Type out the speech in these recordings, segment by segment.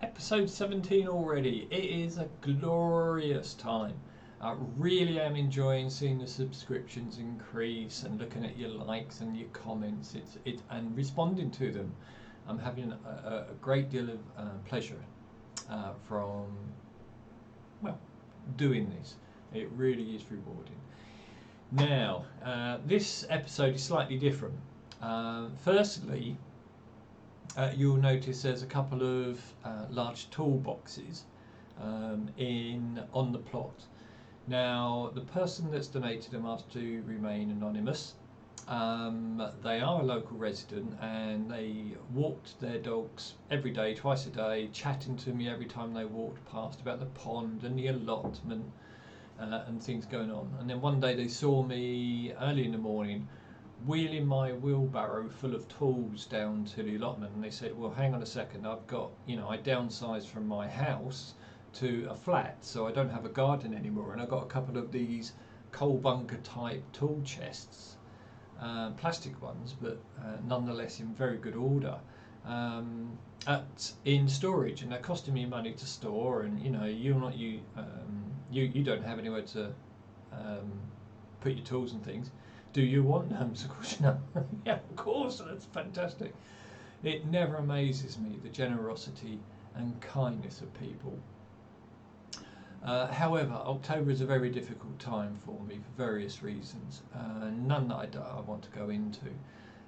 Episode 17 already. It is a glorious time. I really am enjoying seeing the subscriptions increase and looking at your likes and your comments and responding to them. I'm having a great deal of pleasure from doing this. It really is rewarding. Now this episode is slightly different. Firstly, you'll notice there's a couple of large toolboxes on the plot. Now, the person that's donated them asked to remain anonymous. They are a local resident and they walked their dogs every day, twice a day, chatting to me every time they walked past about the pond and the allotment and things going on. And then one day they saw me early in the morning wheeling my wheelbarrow full of tools down to the allotment, and they said, well, hang on a second, I've got, I downsized from my house to a flat, so I don't have a garden anymore, and I've got a couple of these coal bunker type tool chests, plastic ones, but nonetheless in very good order, in storage, and they're costing me money to store, and you don't have anywhere to put your tools and things. Do you want them? So of course, no. Yeah, of course, that's fantastic. It never amazes me, the generosity and kindness of people. However, October is a very difficult time for me for various reasons, none that I want to go into.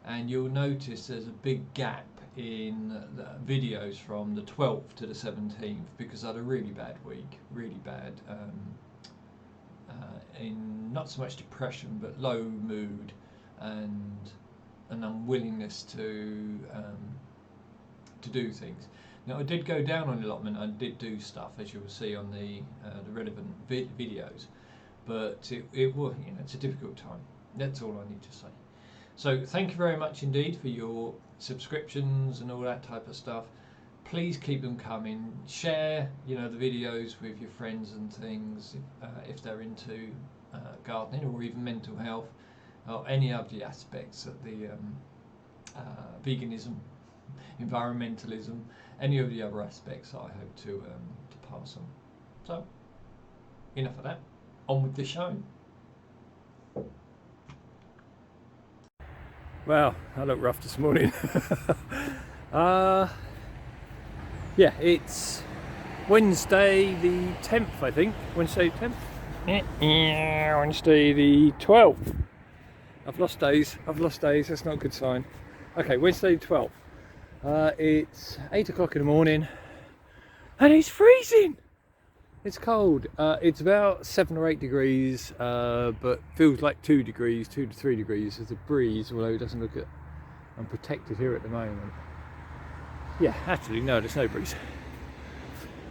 And you'll notice there's a big gap in the videos from the 12th to the 17th because I had a really bad week, really bad. In not so much depression but low mood and an unwillingness to do things. Now I did go down on allotment, I did do stuff as you will see on the relevant videos, but it was, it's a difficult time. That's all I need to say. So thank you very much indeed for your subscriptions and all that type of stuff. Please keep them coming. Share, the videos with your friends and things if they're into gardening or even mental health or any of the aspects of the veganism, environmentalism, any of the other aspects I hope to pass on. So, enough of that. On with the show. Wow, I look rough this morning. Yeah, it's Wednesday the 10th, I think. Wednesday the 10th? Yeah, Wednesday the 12th. I've lost days, that's not a good sign. Okay, Wednesday the 12th. It's 8 o'clock in the morning and it's freezing! It's cold. It's about 7 or 8 degrees, but feels like 2 degrees, 2 to 3 degrees. There's a breeze, although it doesn't look I'm protected here at the moment. Yeah, actually, no, there's no breeze.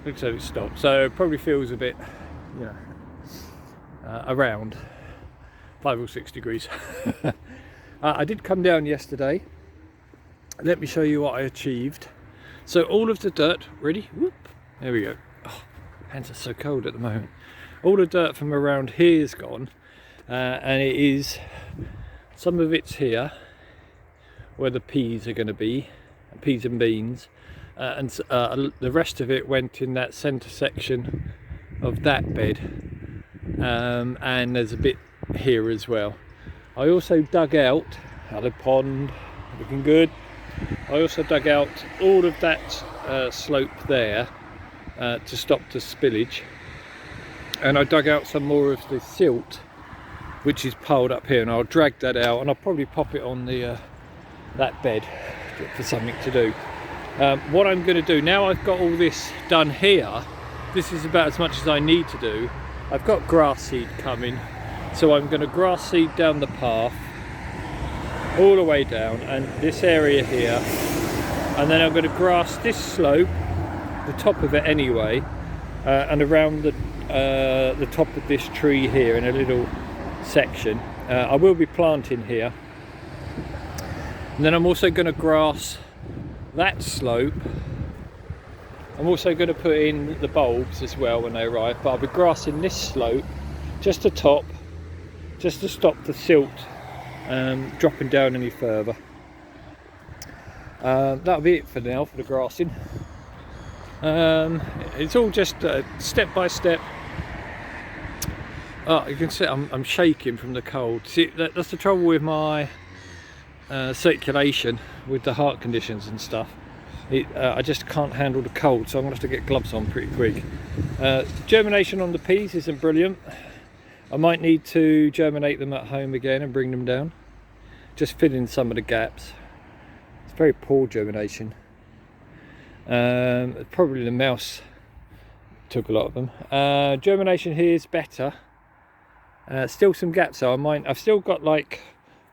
Looks like it's stopped. So it probably feels a bit, around 5 or 6 degrees. I did come down yesterday. Let me show you what I achieved. So all of the dirt, ready? Whoop, there we go. Oh, hands are so cold at the moment. All the dirt from around here is gone. And it is, some of it's here, where the peas are going to be. Peas and beans, and the rest of it went in that centre section of that bed, and there's a bit here as well. I also dug out the pond, looking good. I also dug out all of that slope there to stop the spillage, and I dug out some more of the silt which is piled up here, and I'll drag that out and I'll probably pop it on the that bed for something to do. What I'm going to do now, I've got all this done here, this is about as much as I need to do. I've got grass seed coming, so I'm going to grass seed down the path all the way down, and this area here and then I'm going to grass this slope, the top of it anyway, and around the top of this tree here in a little section. I will be planting here, and then I'm also going to grass that slope. I'm also going to put in the bulbs as well when they arrive, but I'll be grassing this slope, just the top, just to stop the silt dropping down any further. That'll be it for now for the grassing. It's all just step by step. Oh, you can see I'm shaking from the cold. See, that's the trouble with my circulation with the heart conditions and stuff. I just can't handle the cold, so I'm going to have to get gloves on pretty quick. Germination on the peas isn't brilliant. I might need to germinate them at home again and bring them down. Just fill in some of the gaps. It's very poor germination. Probably the mouse took a lot of them. Germination here is better. Still some gaps though. I've still got like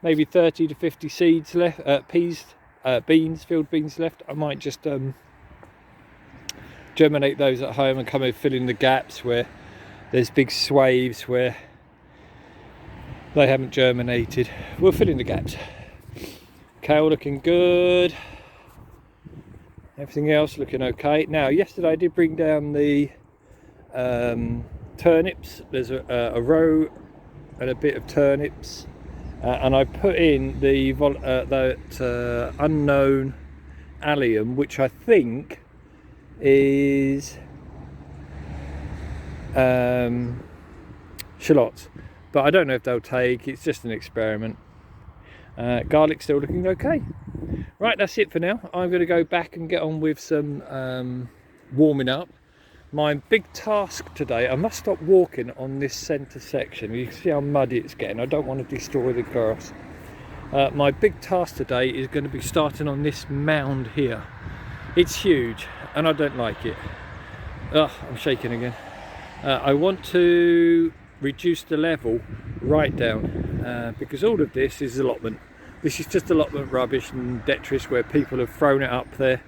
maybe 30 to 50 seeds left, field beans left. I might just germinate those at home and come and fill in the gaps where there's big swathes where they haven't germinated. We'll fill in the gaps. Kale looking good. Everything else looking okay. Now, yesterday I did bring down the turnips. There's a row and a bit of turnips. And I put in that unknown allium, which I think is shallots, but I don't know if they'll take. It's just an experiment. Garlic still looking okay. Right, that's it for now. I'm going to go back and get on with some warming up. My big task today, I must stop walking on this centre section. You can see how muddy it's getting. I don't want to destroy the grass. My big task today is going to be starting on this mound here. It's huge and I don't like it. I'm shaking again. I want to reduce the level right down because all of this is allotment. This is just allotment rubbish and detritus where people have thrown it up there.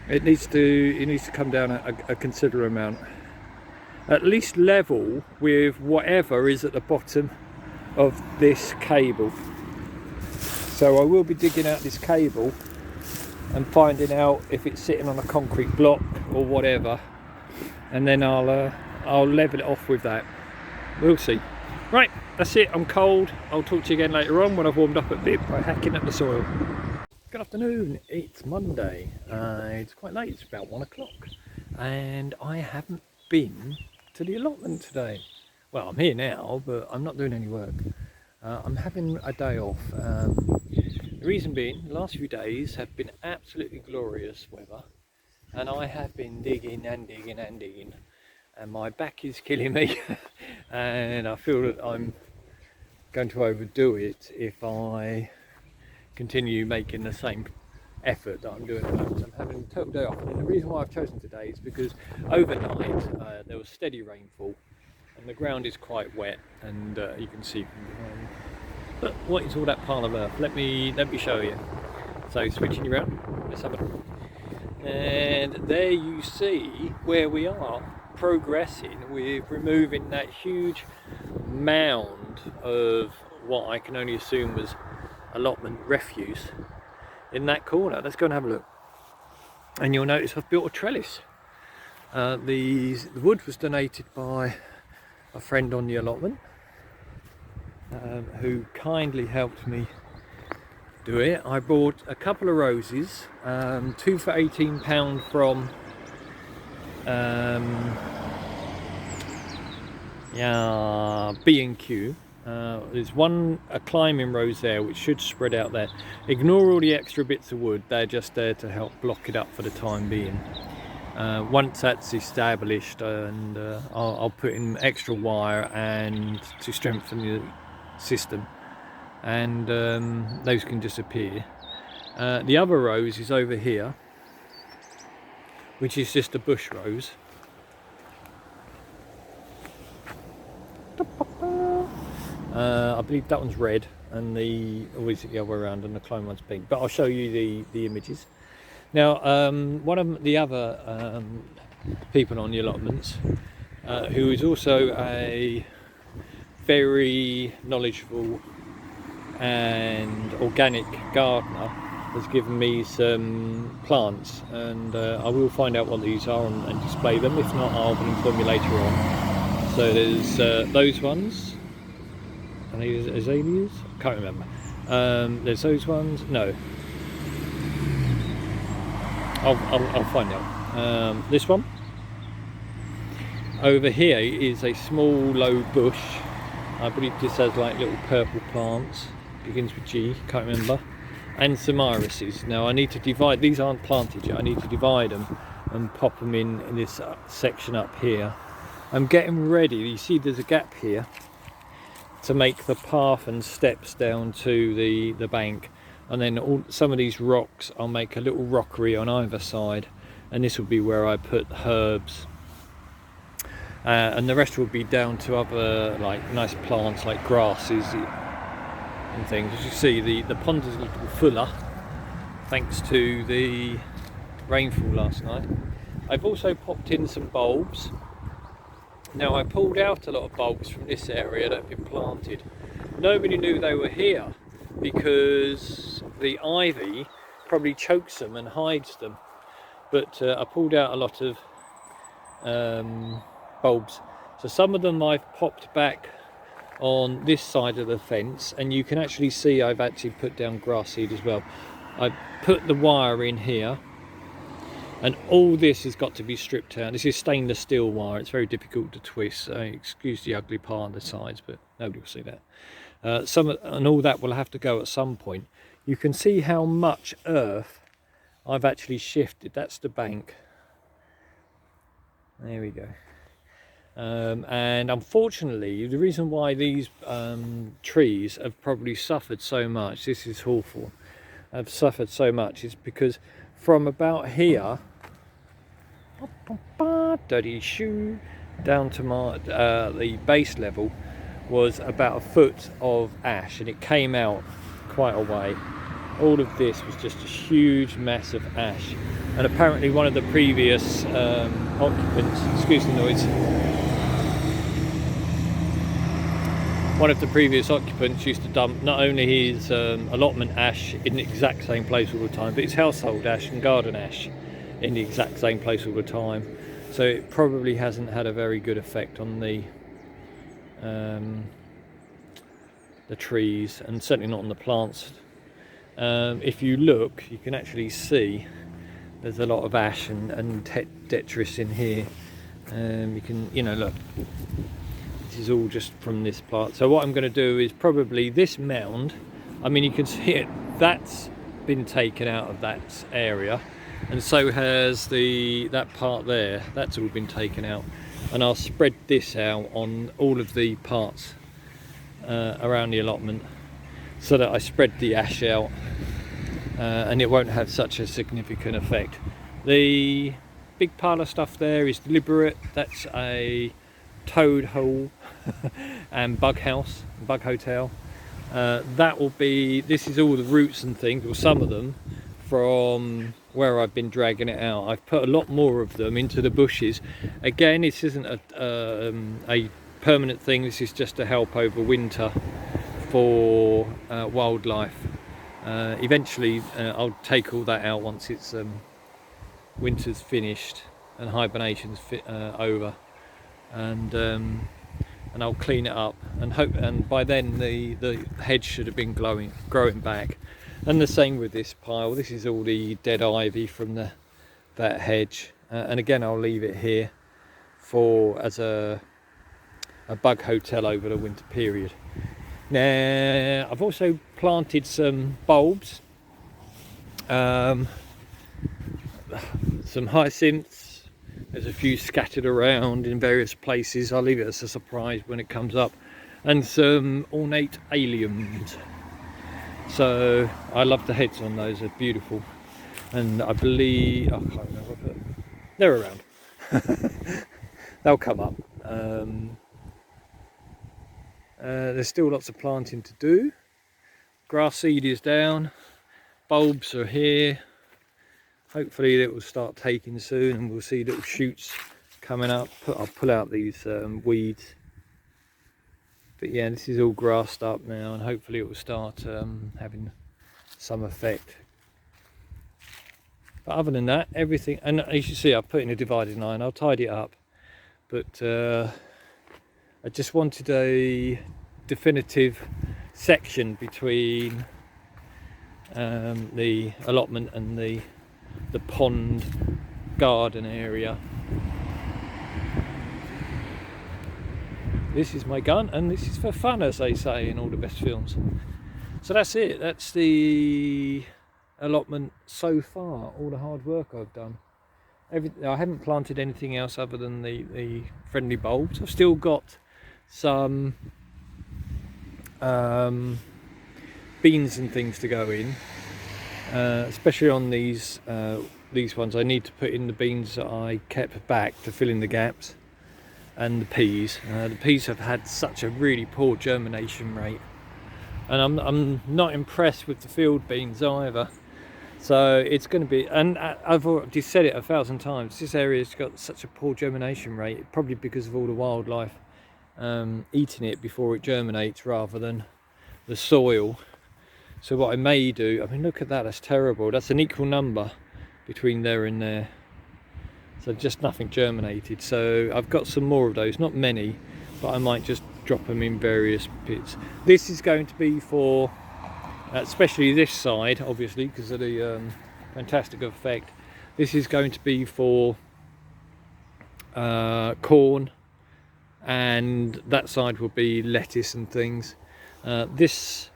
It needs to come down a considerable amount. At least level with whatever is at the bottom of this cable. So I will be digging out this cable and finding out if it's sitting on a concrete block or whatever, and then I'll level it off with that. We'll see. Right, that's it. I'm cold. I'll talk to you again later on when I've warmed up a bit by hacking at the soil. Good afternoon, it's Monday. It's quite late, it's about 1 o'clock, and I haven't been to the allotment today. Well, I'm here now, but I'm not doing any work. I'm having a day off. The reason being, the last few days have been absolutely glorious weather, and I have been digging and digging and digging, and my back is killing me, and I feel that I'm going to overdo it if I continue making the same effort that I'm doing at the moment. I'm having a total day off, and the reason why I've chosen today is because overnight there was steady rainfall and the ground is quite wet, and you can see from behind. But what is all that pile of earth? Let me show you. So switching you around, let's have a look. And there you see where we are progressing with removing that huge mound of what I can only assume was allotment refuse in that corner. Let's go and have a look, and you'll notice I've built a trellis. The wood was donated by a friend on the allotment who kindly helped me do it. I bought a couple of roses, 2 for £18 from B&Q. There's a climbing rose there which should spread out there. Ignore all the extra bits of wood, they're just there to help block it up for the time being. Once that's established, and I'll put in extra wire and to strengthen the system, and those can disappear. The other rose is over here, which is just a bush rose. I believe that one's red, and the other way around, and the clone one's pink. But I'll show you the images. Now, one of the other people on the allotments, who is also a very knowledgeable and organic gardener, has given me some plants, and I will find out what these are and display them. If not, I'll inform you later on. So there's those ones. Are these azaleas? I can't remember. There's those ones. No, I'll find out. This one over here is a small low bush. I believe this has like little purple plants, begins with G, can't remember, and some irises. Now I need to divide, these aren't planted yet, I need to divide them and pop them in this section up here. I'm getting ready, you see there's a gap here, to make the path and steps down to the bank, and then some of these rocks I'll make a little rockery on either side, and this will be where I put herbs. And the rest will be down to other like nice plants like grasses and things. As you see, the pond is a little fuller thanks to the rainfall last night. I've also popped in some bulbs. Now I pulled out a lot of bulbs from this area that have been planted. Nobody knew they were here because the ivy probably chokes them and hides them. But I pulled out a lot of bulbs. So some of them I've popped back on this side of the fence, and you can actually see I've actually put down grass seed as well. I put the wire in here, and all this has got to be stripped out. This is stainless steel wire, it's very difficult to twist, excuse the ugly part on the sides, but nobody will see that. And all that will have to go at some point. You can see how much earth I've actually shifted. That's the bank. There we go. And unfortunately, the reason why these trees have probably suffered so much, this is hawthorn, have suffered so much, is because from about here, dirty shoe, down to the base level was about a foot of ash, and it came out quite a way. All of this was just a huge mass of ash, and apparently one of the previous occupants, excuse the noise, one of the previous occupants used to dump not only his allotment ash in the exact same place all the time, but his household ash and garden ash in the exact same place all the time. So it probably hasn't had a very good effect on the trees, and certainly not on the plants. If you look, you can actually see there's a lot of ash and detritus in here. You can, look. This is all just from this plant. So what I'm going to do is probably this mound, I mean you can see it, that's been taken out of that area, and so has that part there, that's all been taken out, and I'll spread this out on all of the parts around the allotment so that I spread the ash out and it won't have such a significant effect. The big pile of stuff there is deliberate. That's a toad hole and bug hotel. That will be, this is all the roots and things, or some of them, from where I've been dragging it out. I've put a lot more of them into the bushes. Again, this isn't a permanent thing, this is just to help over winter for wildlife. Eventually I'll take all that out once it's winter's finished and hibernation's over, and I'll clean it up and hope, and by then the hedge should have been growing back. And the same with this pile. This is all the dead ivy from that hedge, and again I'll leave it here as a bug hotel over the winter period. Now I've also planted some bulbs, some hyacinths. There's a few scattered around in various places. I'll leave it as a surprise when it comes up, and some ornate alliums. So I love the heads on those, they're beautiful, and I believe, I can't remember, but they're around. They'll come up. There's still lots of planting to do. Grass seed is down, bulbs are here, hopefully it will start taking soon, and we'll see little shoots coming up. I'll pull out these weeds, but yeah, this is all grassed up now, and hopefully it will start having some effect. But other than that, everything, and as you see, I've put in a dividing line. I'll tidy it up, but I just wanted a definitive section between the allotment and the pond garden area. This is my gun, and this is for fun, as they say in all the best films. So that's it. That's the allotment so far. All the hard work I've done. I haven't planted anything else other than the friendly bulbs. I've still got some beans and things to go in, especially on these ones. I need to put in the beans that I kept back to fill in the gaps, and the peas. The peas have had such a really poor germination rate, and I'm not impressed with the field beans either. So it's going to be, and I've already said it 1,000 times, this area's got such a poor germination rate, probably because of all the wildlife eating it before it germinates rather than the soil. So what I may do, I mean, look at that, that's terrible. That's an equal number between there and there. So just nothing germinated. So I've got some more of those, not many, but I might just drop them in various pits. This is going to be for, especially this side, obviously, because of the fantastic effect. This is going to be for corn, and that side will be lettuce and things. This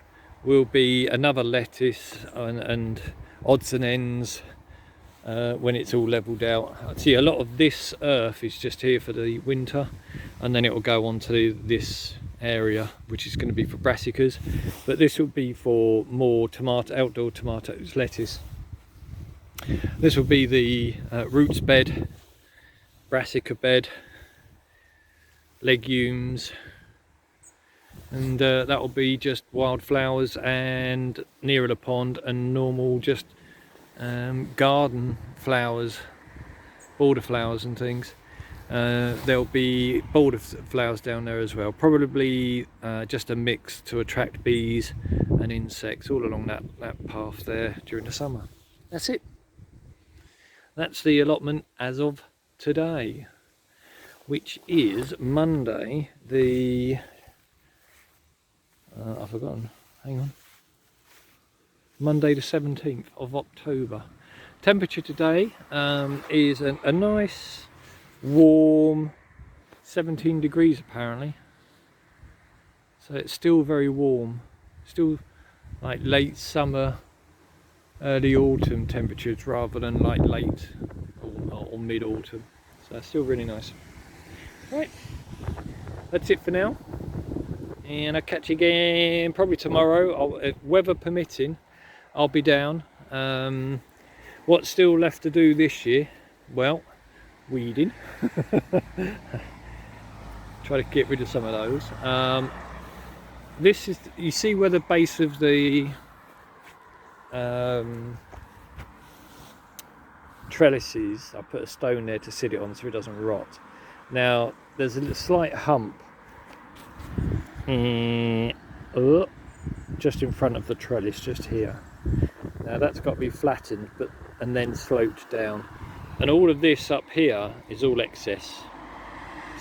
will be another lettuce and odds and ends when it's all leveled out. See, a lot of this earth is just here for the winter, and then it will go on to this area, which is going to be for brassicas, but this will be for more outdoor tomatoes, lettuce. This will be the roots bed, brassica bed, legumes, and that will be just wildflowers and nearer the pond, and normal just garden flowers, border flowers and things. There'll be border flowers down there as well, probably just a mix to attract bees and insects all along that path there during the summer. That's it. That's the allotment as of today, which is Monday the I've forgotten, hang on, Monday the 17th of October. Temperature today is a nice warm 17 degrees apparently, so it's still very warm, still like late summer, early autumn temperatures rather than like late or mid-autumn, so it's still really nice. Right, that's it for now, and I'll catch you again probably tomorrow. If weather permitting, I'll be down. What's still left to do this year? Well, weeding. Try to get rid of some of those. This is, you see where the base of the trellis is. I put a stone there to sit it on so it doesn't rot. Now there's a slight hump just in front of the trellis, just here. Now that's got to be flattened and then sloped down, and all of this up here is all excess,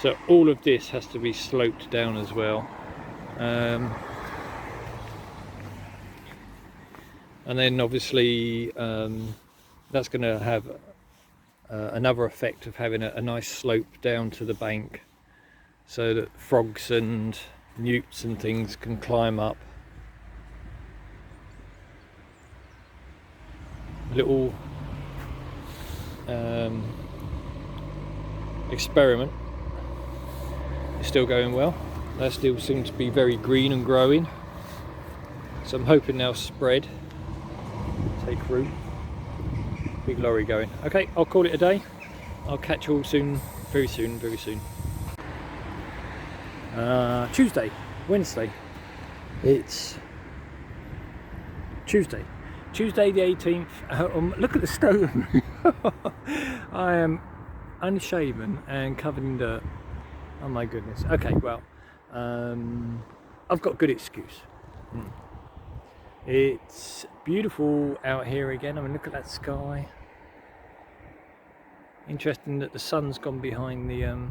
so all of this has to be sloped down as well. And then obviously that's going to have another effect of having a nice slope down to the bank, so that frogs and newts and things can climb up. Little experiment is still going well. That still seems to be very green and growing, so I'm hoping they'll spread, take root. Big lorry going. Okay, I'll call it a day. I'll catch you all soon, very soon. Tuesday, Wednesday. It's Tuesday. Tuesday the 18th. Look at the stone. I am unshaven and covered in dirt. Oh my goodness. Okay, well, I've got a good excuse. It's beautiful out here again. I mean, look at that sky. Interesting that the sun's gone behind the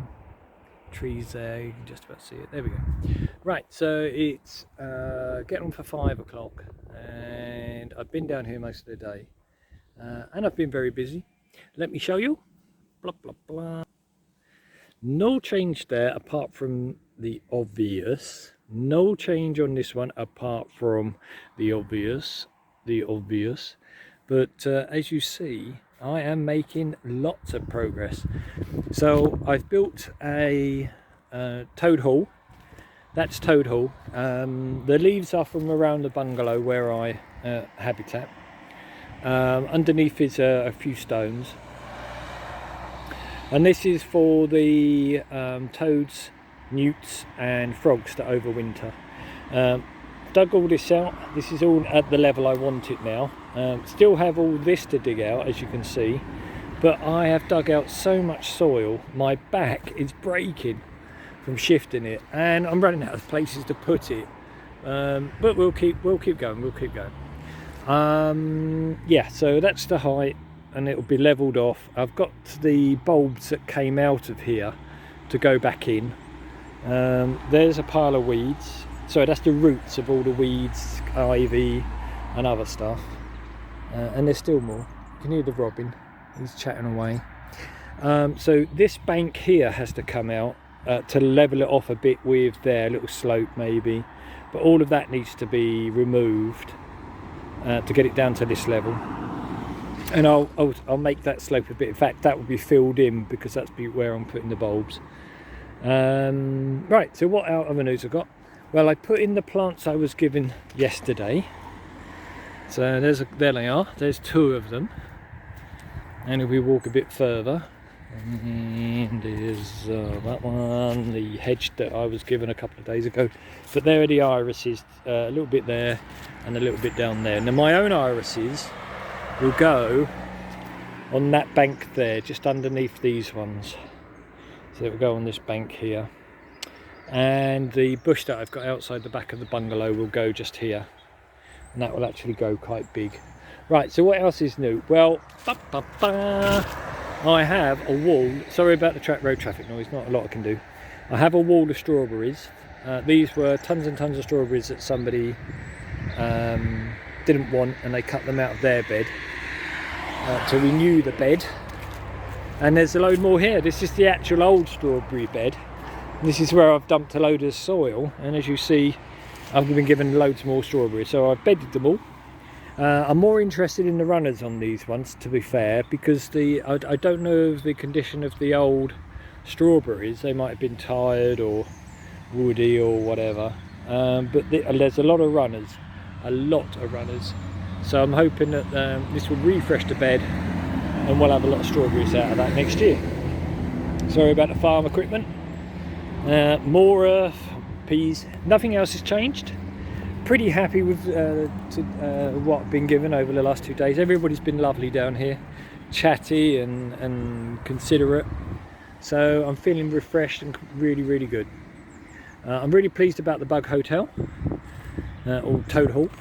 trees there. You can just about see it. There we go. Right, so it's getting on for 5 o'clock, and I've been down here most of the day, and I've been very busy. Let me show you. Blah blah blah. No change there apart from the obvious. No change on this one apart from the obvious. But as you see, I am making lots of progress. So I've built a toad hall. That's toad hall. The leaves are from around the bungalow where I habitat. Underneath is a few stones. And this is for the toads, newts and frogs that overwinter. Dug all this out. This is all at the level I want it now. Still have all this to dig out, as you can see, but I have dug out so much soil my back is breaking from shifting it, and I'm running out of places to put it. But we'll keep going. Yeah, so that's the height, and it'll be leveled off. I've got the bulbs that came out of here to go back in. There's a pile of weeds. So that's the roots of all the weeds, ivy and other stuff. And there's still more. You can hear the robin, he's chatting away. So this bank here has to come out to level it off a bit with their little slope maybe. But all of that needs to be removed to get it down to this level. And I'll make that slope a bit. In fact, that will be filled in because that's where I'm putting the bulbs. Right, so what other news I've got? Well, I put in the plants I was given yesterday. So there they are. There's 2 of them. And if we walk a bit further, and there's that one, the hedge that I was given a couple of days ago. But there are the irises, a little bit there and a little bit down there. Now my own irises will go on that bank there, just underneath these ones. So it will go on this bank here. And the bush that I've got outside the back of the bungalow will go just here, and that will actually go quite big. Right, so what else is new? Well, I have a wall. Sorry about the road traffic noise, not a lot I can do. I have a wall of strawberries. These were tons and tons of strawberries that somebody didn't want, and they cut them out of their bed to renew the bed. And there's a load more here. This is the actual old strawberry bed. This is where I've dumped a load of soil, and as you see, I've been given loads more strawberries, so I've bedded them all. I'm more interested in the runners on these ones, to be fair, because I don't know the condition of the old strawberries. They might have been tired or woody or whatever, but there's a lot of runners, so I'm hoping that this will refresh the bed and we'll have a lot of strawberries out of that next year. Sorry about the farm equipment. More earth, peas, nothing else has changed. Pretty happy with what I've been given over the last 2 days. Everybody's been lovely down here, chatty and considerate, so I'm feeling refreshed and really good. I'm really pleased about the bug hotel, or toad hall.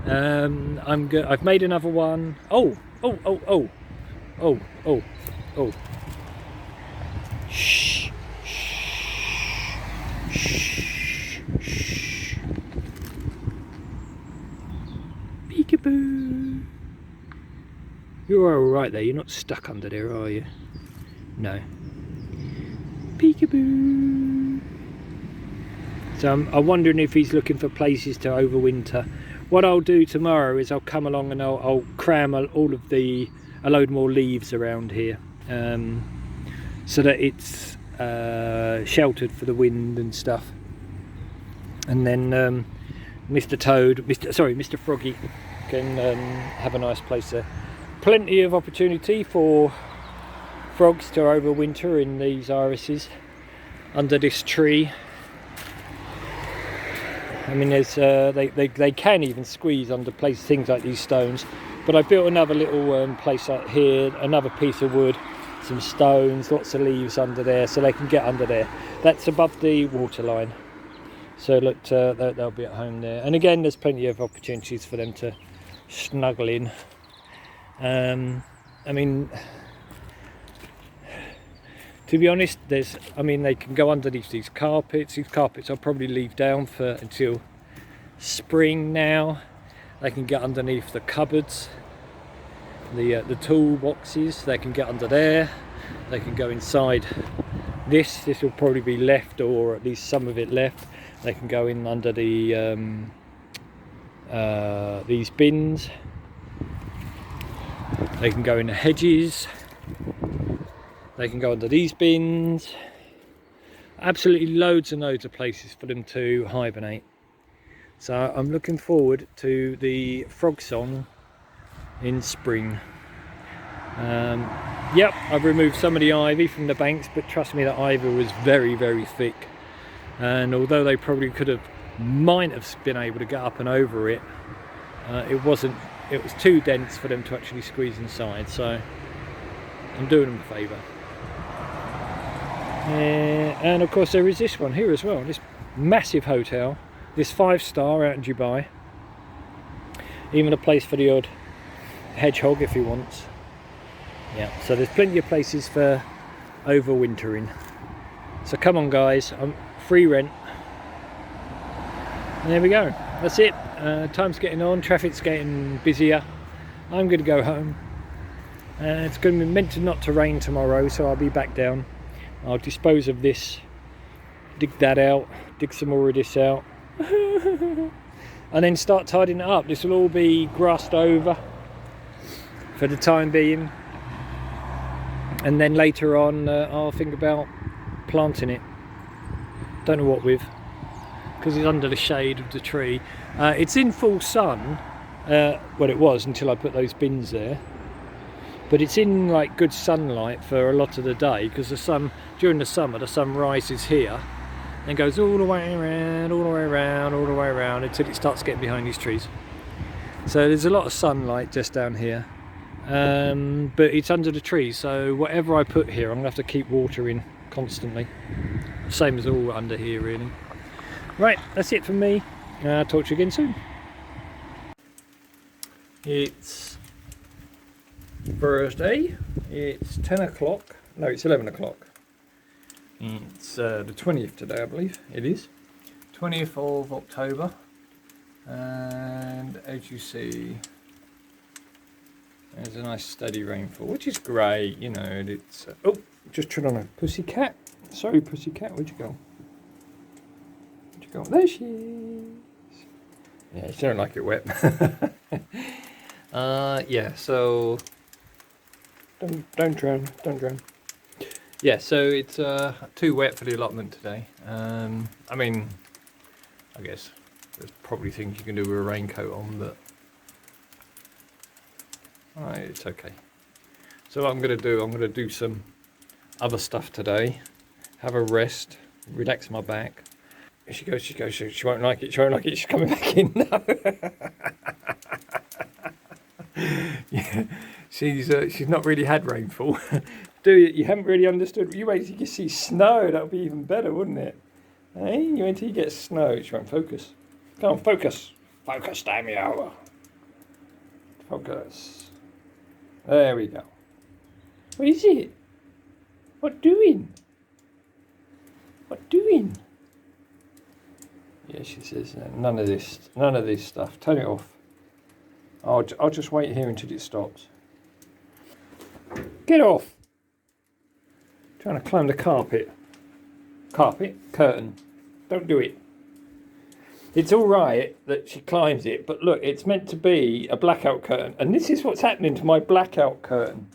I've made another one. Oh. Shh. Peekaboo. You're all right there. You're not stuck under there, are you? No. Peekaboo. So I'm wondering if he's looking for places to overwinter. What I'll do tomorrow is I'll come along and I'll cram a load more leaves around here, so that it's sheltered for the wind and stuff. And then Mr. Froggy can have a nice place there. Plenty of opportunity for frogs to overwinter in these irises under this tree. I mean, there's they can even squeeze under things like these stones. But I built another little place out here, another piece of wood, some stones, lots of leaves under there, so they can get under there. That's above the water line. So look, they'll be at home there. And again, there's plenty of opportunities for them to snuggle in. I mean, to be honest, they can go underneath these carpets. These carpets I'll probably leave down for until spring now. They can get underneath the cupboards, the toolboxes. They can get under there. They can go inside this. This will probably be left, or at least some of it left. They can go in under the these bins. They can go in the hedges. They can go under these bins. Absolutely loads and loads of places for them to hibernate. So I'm looking forward to the frog song in spring. Yep, I've removed some of the ivy from the banks, but trust me, that ivy was very, very thick. And although they probably might have been able to get up and over it, it was too dense for them to actually squeeze inside. So I'm doing them a favour. And of course there is this one here as well, this massive hotel, this 5-star out in Dubai. Even a place for the odd hedgehog if he wants. Yeah, so there's plenty of places for overwintering. So come on guys, I'm free rent. And there we go, that's it. Time's getting on, traffic's getting busier. I'm going to go home. It's going to be meant not to rain tomorrow, so I'll be back down. I'll dispose of this, dig that out, dig some more of this out, and then start tidying it up. This will all be grassed over for the time being, and then later on I'll think about planting it. Don't know what with, because it's under the shade of the tree. It's in full sun, well it was until I put those bins there. But it's in like good sunlight for a lot of the day, because the sun, during the summer, the sun rises here and goes all the way around, all the way around, all the way around until it starts getting behind these trees. So there's a lot of sunlight just down here, but it's under the trees, so whatever I put here I'm going to have to keep watering constantly. Same as all under here really. Right, that's it from me. I'll talk to you again soon. It's Thursday, it's 10 o'clock, no it's 11 o'clock. It's the 20th today I believe, it is. 20th of October, and as you see there's a nice steady rainfall, which is great, you know. It's oh, just trod on a pussycat. Sorry pussycat, where'd you go? Where'd you go? There she is. Yeah, she don't like it wet. Yeah, so don't drown, don't drown. Yeah, so it's too wet for the allotment today. I mean, I guess there's probably things you can do with a raincoat on, but it's okay. So what I'm going to do some other stuff today, have a rest, relax my back. She goes, she won't like it, she's coming back in now. Yeah, she's not really had rainfall. You haven't really understood. You wait till you see snow, that would be even better, wouldn't it? Hey, you wait till you get snow. She won't focus. Come on, focus. Focus, damn you. Focus. There we go. What is it? What doing? What doing? Yeah, she says none of this stuff. Turn it off. I'll just wait here until it stops. Get off! Trying to climb the carpet. Curtain. Don't do it. It's alright that she climbs it, but look, it's meant to be a blackout curtain. And this is what's happening to my blackout curtain.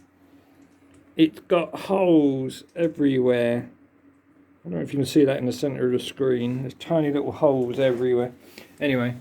It's got holes everywhere. I don't know if you can see that in the centre of the screen. There's tiny little holes everywhere. Anyway,